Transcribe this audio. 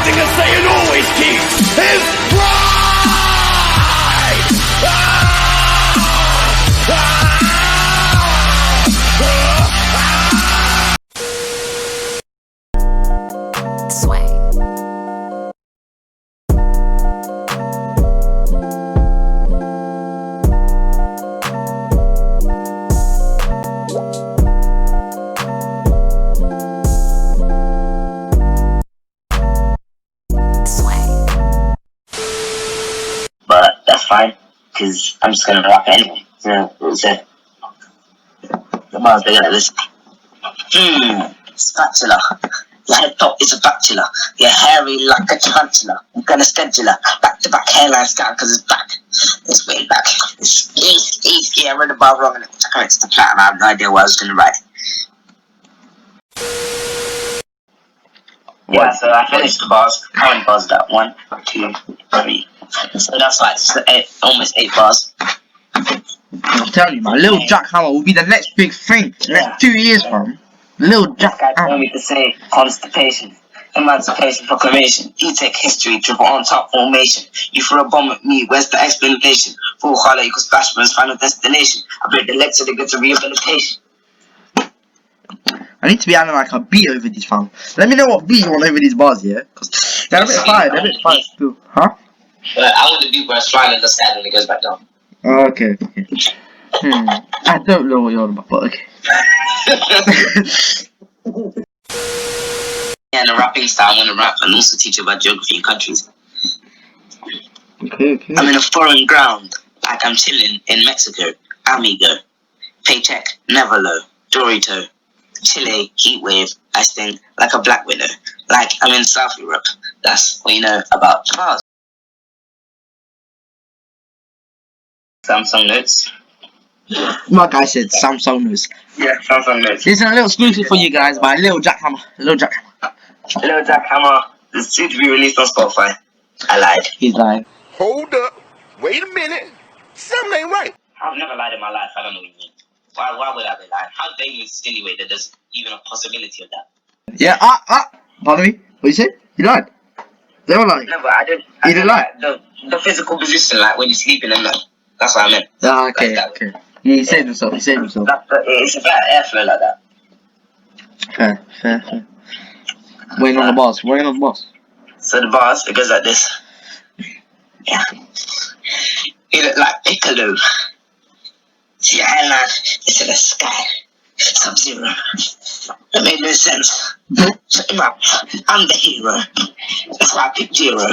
something to say and always keep his pride! Sway. But that's fine, because I'm just gonna rap it anyway. So the bars bigger like this. Spatula. Your head top is a bachelor. You're hairy like a tarantula. I'm gonna schedule her. Back to back hairline scan because it's back. It's way back. It's east. Yeah, I read the bar wrong and it was connected to platinum. I have no idea what I was gonna write. Yeah, so I finished the bars. How many bars is that? 1, 2, 3. So that's like almost 8 bars. I'm telling you, man, Lil Jackhammer will be the next big thing. The next 2 years, fam. Lil This guy told Jackhammer. me to say constipation, emancipation proclamation, E-Tech history, triple on top formation. You threw a bomb at me, where's the explanation? Full holler equals Bashman's final destination. I break the legs so they get to rehabilitation. I need to be adding like a beat over these, fam. Let me know what beat you want over these bars, yeah? Because they're a bit fire, still. Huh? I want the beat where it's flying in the sky when it goes back down. Oh, okay. I don't know what you're on about, but okay. Yeah, and the rapping style, I want to rap and also teach about geography and countries. Okay. I'm in a foreign ground, like I'm chilling in Mexico. Amigo. Paycheck, never low. Dorito. Chile, heat wave. I sting like a black widow. Like I'm in South Europe. That's what you know about bars. Samsung notes. My guy said Samsung News. Yeah, Samsung notes. This is a little exclusive for you guys by Lil Jackhammer. Lil Jackhammer. Lil Jackhammer is soon to be released on Spotify. I lied. He's lying. Hold up. Wait a minute. Something ain't right. I've never lied in my life. I don't know what you mean. Why would I be lying? How dare you insinuate that there's even a possibility of that? Yeah, pardon me? What you say? You lied? They were like, No, but I didn't. You didn't lie? The physical position, like when you're sleeping and that. That's what I meant. okay. Yeah, he saved himself. It's a better airflow like that. Fair. Waiting on the boss. So the bars, it goes like this. Yeah. You look like Piccolo. See your hairline, it's in the sky. Sub-Zero. That made no sense. Shut him up. I'm the hero. That's why I picked Zero.